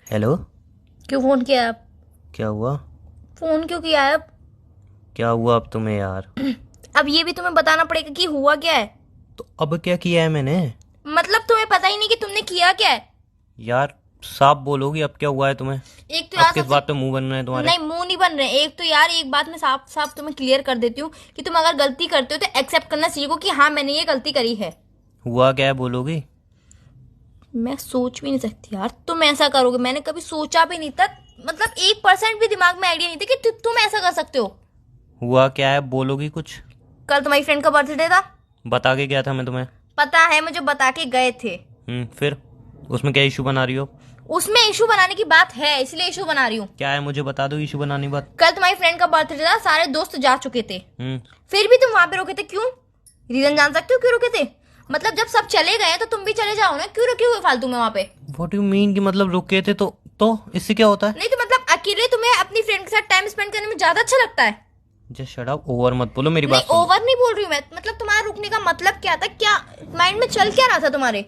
Hello. क्यों phone किया आप? क्या हुआ? फोन क्यों किया है अब? क्या हुआ अब तुम्हें यार? अब ये भी तुम्हें बताना पड़ेगा कि हुआ क्या है। तो अब क्या किया है मैंने? मतलब तुम्हें पता ही नहीं कि तुमने किया क्या है। यार साफ बोलोगी अब क्या हुआ है तुम्हें? एक तो अब यार किस सबसे बात पे मुंह बन रहे हैं तुम्हारे? नहीं, मुंह नहीं बन रहे। एक तो यार एक बात मैं साफ साफ तुम्हें क्लियर कर देती हूँ कि तुम अगर गलती करते हो तो एक्सेप्ट करना सीखो कि हाँ मैंने ये गलती करी है। हुआ क्या है बोलोगी? मैं सोच भी नहीं सकती यार तुम ऐसा करोगे। मैंने कभी सोचा भी नहीं था। मतलब 1% भी दिमाग में आइडिया नहीं था कि तुम ऐसा कर सकते हो। हुआ क्या है बोलोगी कुछ? कल तुम्हारी फ्रेंड का बर्थडे था। बता के गया था मैं तुम्हें। पता है मुझे, बता के गए थे। फिर उसमें क्या इशू बना रही हो? उसमें इशू बनाने की बात है, इसलिए इशू बना रही हूँ। क्या है मुझे बता दो इशू बनाने की बात। कल तुम्हारी फ्रेंड का बर्थडे था, सारे दोस्त जा चुके थे। हम्म फिर भी तुम वहां पे रुके थे, क्यों? रीजन जान सकते हो क्यों रुके थे? मतलब जब सब चले गए तो तुम भी चले जाओ ना, क्यों रुके हुए फालतू में वहां पे? व्हाट यू मीन कि मतलब रुके थे तो इससे क्या होता है? नहीं तो मतलब अकेले तुम्हें अपनी फ्रेंड के साथ टाइम स्पेंड करने में ज्यादा अच्छा लगता है? जस्ट शट अप, ओवर मत बोलो, मेरी नहीं बात सुनो। ओवर नहीं बोल रही हूँ मैं। मतलब तुम्हारा रुकने का मतलब क्या था? क्या माइंड में चल क्या रहा था तुम्हारे?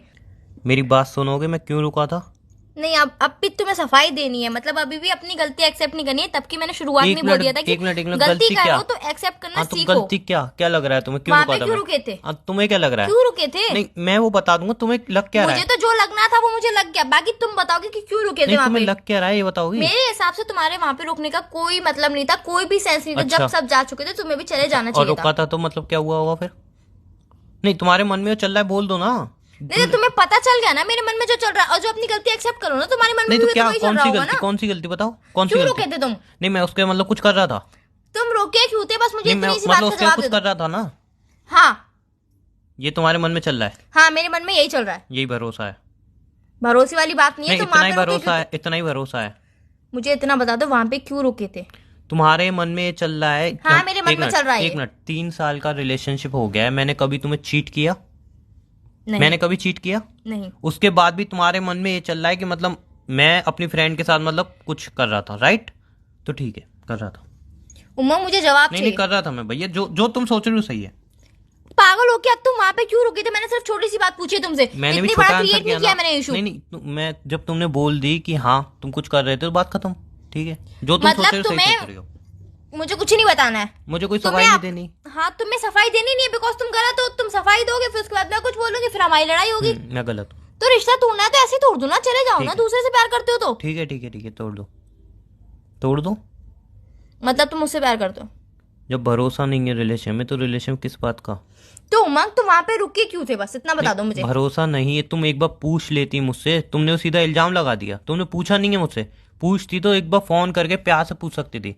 मेरी बात सुनोगे मैं क्यों रुका था? नहीं, अब भी तुम्हें सफाई देनी है। मतलब अभी भी अपनी गलती एक्सेप्ट नहीं करनी है। तब की मैंने शुरुआत में एक बोल दिया था मिनट कि एक मिनट एक मिनट, गलती गलती क्या? करो तो एक्सेप्ट करना हाँ तो सीखो। गलती क्या क्या लग रहा है तुम्हें? क्यों वहां रुका पे था क्यों मैं? रुके थे? हाँ तुम्हें क्या लग रहा है? क्यों रुके थे? नहीं मैं वो बता दूंगा, तुम्हें लग क्या रहा मुझे है? तो जो लगना था वो मुझे लग गया। बाकी तुम बताओगे कि क्यों रुके थे नहीं वहां तुम्हें पे। लग क्या रहा है ये बताओगी? मेरे हिसाब से तुम्हारे वहां पे रुकने का कोई मतलब नहीं था, कोई भी सेंस नहीं था। अच्छा। जब सब जा चुके थे तुम्हें भी चले अच्छा जाना और चाहिए था। रुका था तो मतलब क्या हुआ होगा फिर? नहीं तुम्हारे मन में जो चल रहा है बोल दो ना। नहीं तो तुम्हें पता चल गया ना मेरे मन में जो चल रहा है। और जो अपनी गलती एक्सेप्ट करो ना, तुम्हारे मन नहीं में तो भी तो क्या, वही चल कौन रहा सी होगा गलती, ना। कौन सी गलती बताओ, कौन सी क्यों गलती? रुके थे तुम? नहीं मैं उसके मतलब कुछ कर रहा था। तुम रोके क्यों थे? बस मुझे नहीं मैं इतनी सी मतलब बात का उसके जवाब कुछ दे दो। कर रहा था ना। हाँ। ये तुम्हारे मन में चल रहा है? हाँ मेरे मन में यही चल रहा है। यही भरोसा है? भरोसे वाली बात नहीं है। नहीं तुम इतना वहां ही पे रुके क्यों भरोसा थे? है, इतना ही भरोसा है। मुझे इतना बता दो वहां पे क्यों रुके थे? तुम्हारे मन में ये चल रहा है हाँ मेरे मन में चल रहा है एक ये। मिनट, 3 साल का रिलेशनशिप हो गया है, मैंने कभी तुम्हें चीट किया? नहीं। मैंने कभी चीट किया? नहीं। उसके बाद भी तुम्हारे मन में ये चल रहा है कि मतलब मैं अपनी फ्रेंड के साथ मतलब कुछ कर रहा था, राइट? तो ठीक है कर रहा था। उमा मुझे जवाब नहीं नहीं चाहिए। कर रहा था मैं भैया, जो जो तुम सोच रहे हो सही है। पागल हो क्या तुम? वहां पे क्यों रुके थे? मैंने सिर्फ छोटी सी बात पूछी है तुमसे। मैंने भी इतनी छोटा बड़ा आंसर क्रिएट किया नहीं किया ना। मैंने इशू। नहीं नहीं मैं जब तुमने बोल दी कि हाँ तुम कुछ कर रहे थे तो बात खत्म। ठीक है जो तुम सोच रहे मतलब हो सही सोच रहे हो। मुझे कुछ नहीं बताना है। मुझे कोई तुम्हें सफाई नहीं आप- देनी। हाँ तुम्हें सफाई देनी नहीं है बिकॉज तुम गलत हो। तुम सफाई दोगे फिर उसके बाद मैं कुछ बोलूंगी, फिर हमारी लड़ाई होगी। मैं गलत हूँ। तो रिश्ता तोड़ना है तो ऐसे ही तोड़ दो ना, चले जाओ ठीक ना। है। दूसरे से प्यार करते हो तो ठीक है ठीक है ठीक है तोड़ दो, तोड़ दो। मतलब तुम मुझसे प्यार करते हो? जब भरोसा नहीं है रिलेशन में तो रिलेशन किस बात का? तो उमंग तुम वहां पे रुके क्यों थे? बस इतना बता दो मुझे। भरोसा नहीं है, तुम एक बार पूछ लेती मुझसे, तुमने वो सीधा इल्जाम लगा दिया। तुमने पूछा नहीं है मुझसे, पूछती तो एक बार फोन करके प्यार से पूछ सकती थी।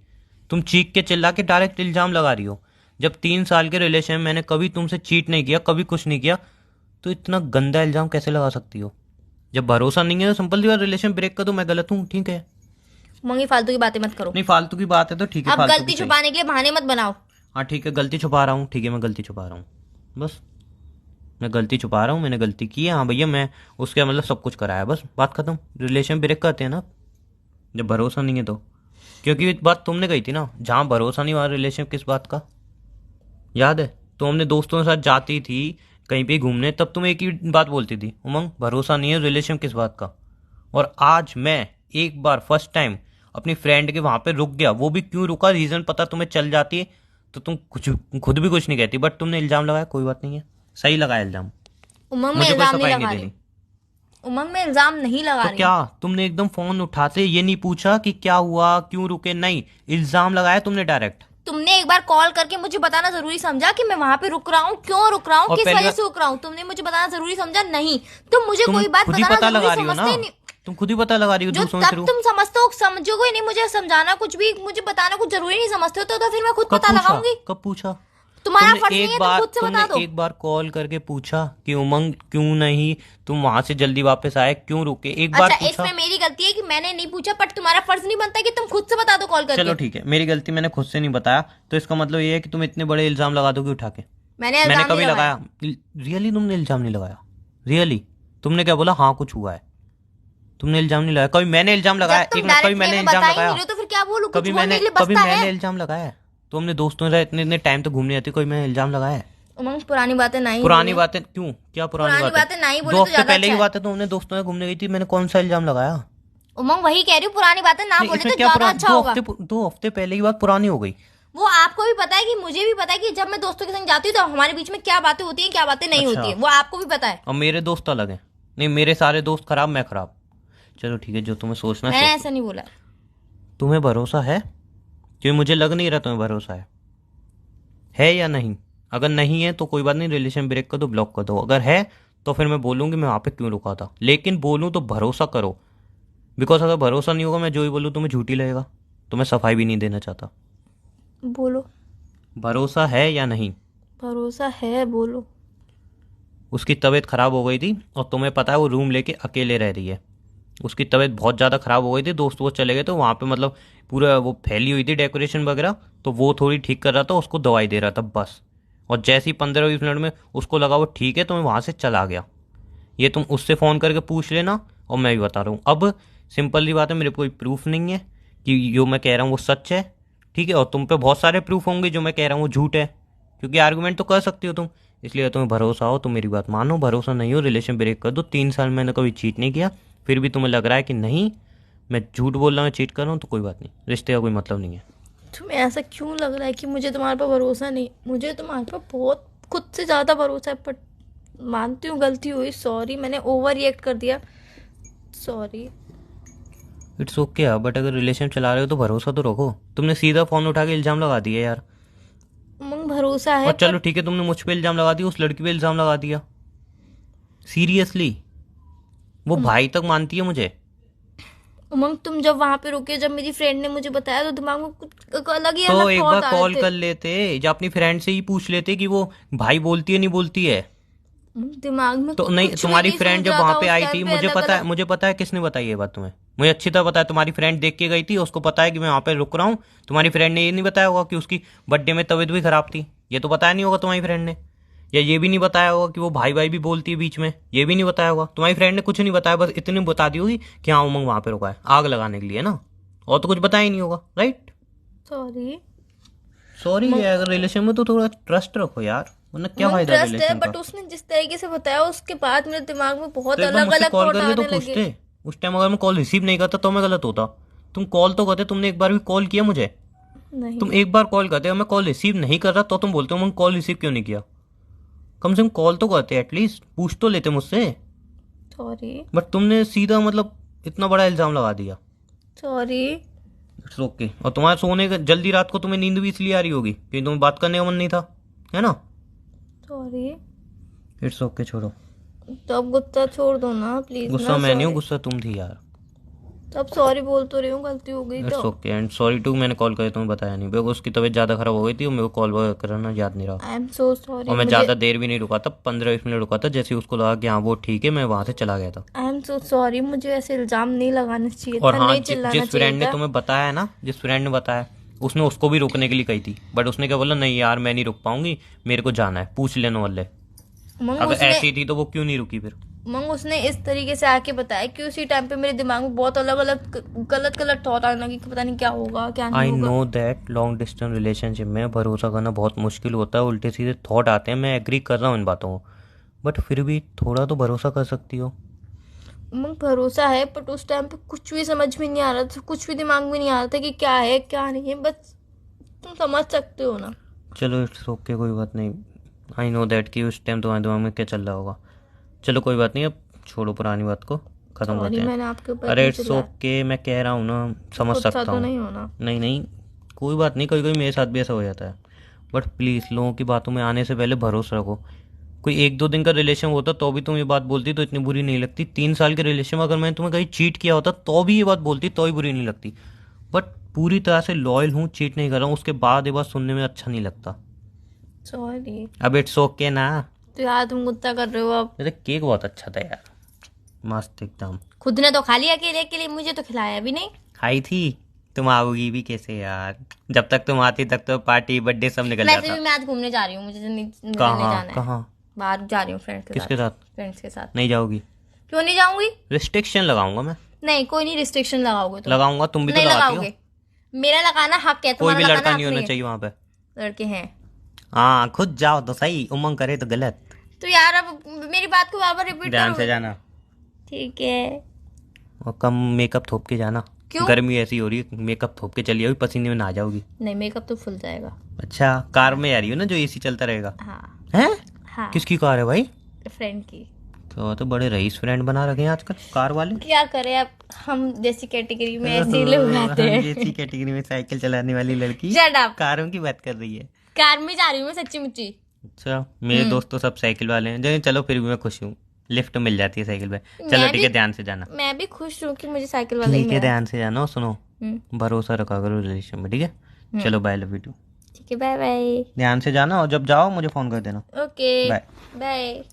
तुम चीख के चिल्ला के डायरेक्ट इल्जाम लगा रही हो। जब 3 साल के रिलेशन में मैंने कभी तुमसे चीट नहीं किया, कभी कुछ नहीं किया, तो इतना गंदा इल्जाम कैसे लगा सकती हो? जब भरोसा नहीं है तो सिंपल सी बात रिलेशन ब्रेक कर दो, मैं गलत हूँ ठीक है। उमंग फालतू की बातें मत करो। नहीं फालतू की बात है तो ठीक है, अब फालतू गलती की सही। छुपाने के लिए बहाने मत बनाओ। हाँ ठीक है गलती छुपा रहा हूँ, ठीक है मैं गलती छुपा रहा हूँ बस। मैं गलती छुपा रहा हूँ, मैंने गलती की है हाँ भैया, मैं उसके मतलब सब कुछ कराया, बस बात खत्म। रिलेशन ब्रेक करते हैं ना जब भरोसा नहीं है तो। क्योंकि एक बात तुमने कही थी ना, जहाँ भरोसा नहीं वहाँ रिलेशन किस बात का? याद है तो हमने दोस्तों के साथ जाती थी कहीं पे घूमने, तब तुम एक ही बात बोलती थी, उमंग भरोसा नहीं है रिलेशन किस बात का। और आज मैं एक बार फर्स्ट टाइम अपनी फ्रेंड के वहां पे रुक गया, वो भी क्यों रुका रीजन पता तुम्हें चल जाती है तो तुम कुछ खुद भी कुछ नहीं कहती, बट तुमने इल्जाम लगाया, कोई बात नहीं है सही लगाया इल्जाम। उमंग में मुझे कोई इल्जाम नहीं सफाई लगा नहीं रही। देनी। उमंग में इल्जाम नहीं लगा तो रही। क्या तुमने एकदम फोन उठाते ये नहीं पूछा कि क्या हुआ क्यों रुके? नहीं इल्जाम लगाया तुमने डायरेक्ट। तुमने एक बार कॉल करके मुझे बताना जरूरी समझा कि मैं वहां पे रुक रहा हूँ, क्यों रुक रहा हूँ, और किस पहली वजह बार से रुक रहा हूँ? तुमने मुझे बताना जरूरी समझा? नहीं। तुम मुझे तुम कोई बात खुद ही बताना पता जरूरी लगा रही हो ना, समझते ही नहीं। तुम खुद ही पता लगा रही हो, जो तुम समझ तब रहे हो। तुम समझते हो समझोगे नहीं। मुझे समझाना कुछ भी, मुझे बताना कुछ जरूरी नहीं समझते हो तो फिर मैं खुद कब पता पूछा, लगाऊंगी। कब पूछा? तुम्हारा तुमने फर्ज नहीं है, तुम खुद से बता दो। एक बार कॉल करके पूछा कि उमंग क्यों नहीं तुम वहां से जल्दी वापस आए, क्यों रुके? एक बार अच्छा पूछा? इसमें मेरी गलती है कि मैंने नहीं पूछा, बट तुम्हारा फर्ज नहीं बनता कि तुम खुद से बता दो कॉल करके। चलो ठीक है मेरी गलती, मैंने खुद से नहीं बताया तो इसका मतलब ये है कि तुम इतने बड़े इल्जाम लगा दोगे उठा के? मैंने मैंने इल्जाम कभी नहीं लगाया। लगाया? रियली तुमने इल्जाम नहीं लगाया? रियली तुमने क्या बोला? हाँ कुछ हुआ है। तुमने इल्जाम नहीं लगाया कभी? मैंने इल्जाम लगाया? जब तुम एक मिनट, कभी डायरेक्ट मैंने में इल्जाम बता ही लगाया? नहीं रहे तो फिर क्या बोलूं? कुछ कभी बोलने मैंने के लिए कभी बसता मैंने है। इल्जाम लगाया है? तो हमने दोस्तों से इतने इतने टाइम तो घूमने जाते, कोई मैंने इल्जाम लगाया है? उमंग पुरानी बातें नहीं पुरानी बोले। बातें क्यों? क्या पुरानी पुरानी बातें? बातें नहीं बोले 2 तो हफ्ते ज्यादा पहले अच्छा की है। बात है, तो हमने दोस्तों से घूमने गई थी, मैंने कौन सा इल्जाम लगाया? उमंग वही कह रही हूँ, पुरानी बातें ना नहीं, बोले इसमें तो क्या ज्यादा पुराना? अच्छा होगा। 2 हफ्ते पहले की बात पुरानी हो गई। वो आपको भी पता है कि मुझे भी पता है कि जब मैं दोस्तों के संग जाती हूँ तो हमारे बीच में क्या बातें होती हैं, क्या बातें नहीं अच्छा, होती है, वो आपको भी पता है। अब मेरे दोस्त अलग हैं। नहीं, मेरे सारे दोस्त खराब, मैं खराब। चलो ठीक है, जो तुम्हें सोचना है मैंने सोच लो। ऐसा नहीं बोला। तुम्हें भरोसा है? क्योंकि मुझे लग नहीं रहा तुम्हें भरोसा है या नहीं? अगर नहीं है तो कोई बात नहीं, रिलेशन ब्रेक कर दो, ब्लॉक कर दो। अगर है तो फिर मैं बोलूँगी मैं वहाँ पे क्यों रुका था, लेकिन बोलूँ तो भरोसा करो। बिकॉज अगर भरोसा नहीं होगा, मैं जो ही बोलूँ तुम्हें झूठी लगेगा, तो मैं सफाई भी नहीं देना चाहता। बोलो। भरोसा है या नहीं? भरोसा है, बोलो। उसकी तबीयत खराब हो गई थी और तुम्हें पता है वो रूम लेके अकेले रह रही है। उसकी तबीयत बहुत ज़्यादा ख़राब हो गई थी, दोस्त वो चले गए, तो वहाँ पे मतलब पूरा वो फैली हुई थी डेकोरेशन वगैरह, तो वो थोड़ी ठीक कर रहा था, उसको दवाई दे रहा था बस। और जैसे ही 15-20 मिनट में उसको लगा वो ठीक है, तो मैं वहाँ से चला गया। ये तुम उससे फ़ोन करके पूछ लेना, और मैं भी बता रहा हूँ। अब सिंपल सी बात है, मेरे कोई प्रूफ नहीं है कि जो मैं कह रहा हूँ वो सच है, ठीक है? और तुम पे बहुत सारे प्रूफ होंगे जो मैं कह रहा हूँ वो झूठ है, क्योंकि आर्गूमेंट तो कर सकती हो तुम। इसलिए तुम्हें भरोसा हो तो मेरी बात मानो, भरोसा नहीं हो रिलेशन ब्रेक कर दो। 3 साल मैंने कभी चीट नहीं किया, फिर भी तुम्हें लग रहा है कि नहीं मैं झूठ बोल रहा हूँ, चीट कर रहा हूँ, तो कोई बात नहीं, रिश्ते का कोई मतलब नहीं है। तुम्हें ऐसा क्यों लग रहा है कि मुझे तुम्हारे पर भरोसा नहीं? मुझे तुम्हारे पर बहुत, खुद से ज़्यादा भरोसा है, पर मानती हूँ गलती हुई, सॉरी, मैंने ओवर रिएक्ट कर दिया, सॉरी। इट्स ओके यार, बट अगर रिलेशन चला रहे हो तो भरोसा तो रखो। तुमने सीधा फ़ोन उठा के इल्ज़ाम लगा दिया यार। उमंग भरोसा है और चलो पर। ठीक है, तुमने मुझ पे इल्ज़ाम लगा दिया, उस लड़की पे इल्ज़ाम लगा दिया। सीरियसली? वो उमंग, भाई तक मानती है मुझे। उमंग तुम जब वहां पे रुके, जब मेरी फ्रेंड ने मुझे बताया, तो दिमाग में कुछ अलग ही तो अलग एक बार थॉट आ रहे कॉल थे। कर लेते, या अपनी फ्रेंड से ही पूछ लेते कि वो भाई बोलती है नहीं बोलती है। दिमाग में तो नहीं, कुछ भी तुम्हारी नहीं फ्रेंड सोच जब रहा वहां था पे उस आई थी, टाइम पे, मुझे अलग पता है, अलग। मुझे पता है किसने बताई ये बात तुम्हें। मुझे अच्छी तरह पता है, तुम्हारी फ्रेंड देख के गई थी, उसको पता है कि मैं वहां पे रुक रहा हूँ। तुम्हारी फ्रेंड ने ये नहीं बताया होगा कि उसकी बर्थडे में तबीयत भी खराब थी, ये तो बताया नहीं होगा तुम्हारी फ्रेंड ने। या ये भी नहीं बताया होगा कि वो भाई भाई भी बोलती है बीच में, ये भी नहीं बताया होगा तुम्हारी फ्रेंड ने। कुछ नहीं बताया, बस इतनी बता दी होगी कि हाँ उमंग वहां पे रुका है आग लगाने के लिए ना, और तो कुछ बताया ही नहीं होगा, राइट? सॉरी। सॉरी है, अगर रिलेशन में तो थोड़ा ट्रस्ट रखो यार, वरना क्या उमंग फायदा ट्रस्ट है, रिलेशन का। बट उसने जिस तरीके से बताया उसके बाद मेरे दिमाग में तो बहुत एक बार अलग मुझसे अलग कॉल थॉट करके तो आने लगे। पूछते। उस टाइम अगर मैं कॉल रिसीव नहीं करता तो मैं गलत होता। तुम कॉल तो करते, तुमने एक बार भी कॉल किया मुझे? नहीं। तुम एक बार कॉल करते, अगर मैं कॉल रिसीव नहीं कर रहा तो तुम बोलते हो मैं कॉल रिसीव क्यों नहीं किया। कम से कम कॉल तो करते, एटलीस्ट पूछ तो लेते मुझसे। सॉरी। बट तुमने सीधा मतलब इतना बड़ा इल्जाम लगा दिया। सॉरी। It's okay. और तुम्हारे सोने का जल्दी, रात को तुम्हें नींद भी इसलिए आ रही होगी क्योंकि तुम्हें बात करने का मन नहीं था, है ना? सॉरी। इट्स ओके, छोड़ो। तो अब गुस्सा छोड़ दो ना प्लीज गुस्सा ना, मैं नहीं हूँ, सॉरी। गुस्सा तुम थी यार। तो अब सॉरी बोल तो रही हूँ, गलती हो गई तो। It's okay and sorry too. मैंने कॉल किया तुम्हें बताया नहीं, बिकॉज उसकी तबीयत ज़्यादा खराब हो गई थी और मेरे को कॉल वगैरह करना याद नहीं रहा। I am so sorry. और मैं मुझे, ज़्यादा देर भी नहीं रुका था, 15-20 मिनट रुका था। जैसे ही उसको लगा कि हाँ वो ठीक है, मैं वहाँ से चला गया था। आई एम सो सॉरी, मुझे ऐसे इल्जाम नहीं लगाना चाहिए और था, हाँ, नहीं चिल्लाना जिस चाहिए फ्रेंड ने था। तुम्हें बताया ना, जिस फ्रेंड ने बताया, उसने उसको भी रुकने के लिए कही थी, बट उसने क्या बोला, नहीं यार मैं नहीं रुक पाऊंगी, मेरे को जाना है, पूछ लेने वाले। मंग अगर उसने ऐसी थी तो वो क्यों नहीं रुकी फिर? मंग उसने इस तरीके से आके बताया कि उसी टाइम पे मेरे दिमाग में बहुत अलग अलग गलत गलत थॉट आने लगे कि पता नहीं क्या होगा क्या नहीं आई होगा। Know that long distance relationship में भरोसा करना बहुत मुश्किल होता है, उल्टे सीधे थॉट आते हैं, मैं एग्री कर रहा हूँ इन बातों को, बट फिर भी थोड़ा तो भरोसा कर सकती हो। मंग भरोसा है, बट उस टाइम पे कुछ भी समझ में नहीं आ रहा था, कुछ भी दिमाग में नहीं आ रहा था कि क्या है क्या नहीं है, बस तुम समझ सकते हो ना। चलो इट्स ओके, कोई बात नहीं। आई नो दैट कि उस टाइम तुम्हारे दिमाग में क्या चल रहा होगा। चलो कोई बात नहीं, अब छोड़ो पुरानी बात को, ख़त्म सॉरी, करते हैं। मैंने आपके ऊपर अरे इतनी इट्स चिल्लाया। ओके, मैं कह रहा हूँ ना, समझ गुस्सा सकता तो हूँ। नहीं होना। नहीं नहीं, कोई बात नहीं, कभी कभी मेरे साथ भी ऐसा हो जाता है। बट प्लीज़ लोगों की बातों में आने से पहले भरोसा रखो। कोई 1-2 दिन का रिलेशन होता तो भी तुम ये बात बोलती तो इतनी बुरी नहीं लगती। 3 साल के रिलेशन में अगर मैंने तुम्हें कहीं चीट किया होता तो भी ये बात बोलती, तो ही बुरी नहीं लगती। बट पूरी तरह से लॉयल हूँ, चीट नहीं कर रहा हूँ, उसके बाद ये बात सुनने में अच्छा नहीं लगता। सॉरी। अब इट्स ओके ना। तो यार तुम गुस्सा कर रहे हो अब। अरे केक बहुत अच्छा था यार, मस्त एकदम। खुद ने तो खा लिया अकेले के लिए, मुझे तो खिलाया भी नहीं। खाई थी? तुम आओगी भी कैसे यार, जब तक तुम आती तक तो पार्टी बर्थडे सब निकल वैसे जाता। भी मैं आज घूमने जा रही हूँ, मुझे निकलने कहाँ जाना है। कहाँ? बाहर जा रही हूँ फ्रेंड्स के किसके साथ। साथ? फ्रेंड्स के साथ। नहीं जाओगी? क्यों नहीं जाऊंगी? रिस्ट्रिक्शन लगाऊंगा मैं। नहीं, कोई नहीं रिस्ट्रिक्शन लगाओगे तुम। लगाऊंगा, तुम भी तो नहीं लगाती हो। लगाओगे। मेरा लगाना हक है, कोई तुम्हारा भी लगाना लड़का हक नहीं होना नहीं है। चाहिए वहां पे। लड़के हैं। हाँ, खुद जाओ तो सही, उमंग करे तो गलत। तो यार अब मेरी बात को बार बार रिपीट ध्यान से करोगे? जाना। ठीक है। और कम मेकअप थोप के जाना। क्यों? गर्मी ऐसी हो रही है, मेकअप थोप के चली आओगी, पसीने में नहा जाओगी। नहीं, मेकअप तो फुल जाएगा। अच्छा, कार में आ रही हो ना जो एसी चलता रहेगा? हाँ हैं? हाँ, किसकी कार है भाई? फ्रेंड की। तो बड़े रईस फ्रेंड बना रखे हैं आजकल कार वाले। क्या करें अब, हम जैसी कैटेगरी में ऐसे लोग आते हैं। जैसी कैटेगरी में साइकिल चलाने वाली लड़की शट अप। कारों की बात कर रही है। कार में जा रही हूँ मैं सच्ची मुच्ची। अच्छा, मेरे दोस्त तो सब साइकिल वाले हैं। चलो फिर भी मैं खुश हूँ, लिफ्ट मिल जाती है साइकिल पे। चलो मैं ठीक है, भी- ध्यान से जाना। मैं भी खुश हूँ कि मुझे साइकिल वाला ही ठीक है, मिला। ध्यान से जाना और सुनो, हम्म, भरोसा रखा करो रिलेशन में, ठीक है? चलो बाय, लव यू टू। ठीक है, बाय बाय। ध्यान से जाना और जब जाओ मुझे फोन कर देना। Okay, bye. बाय।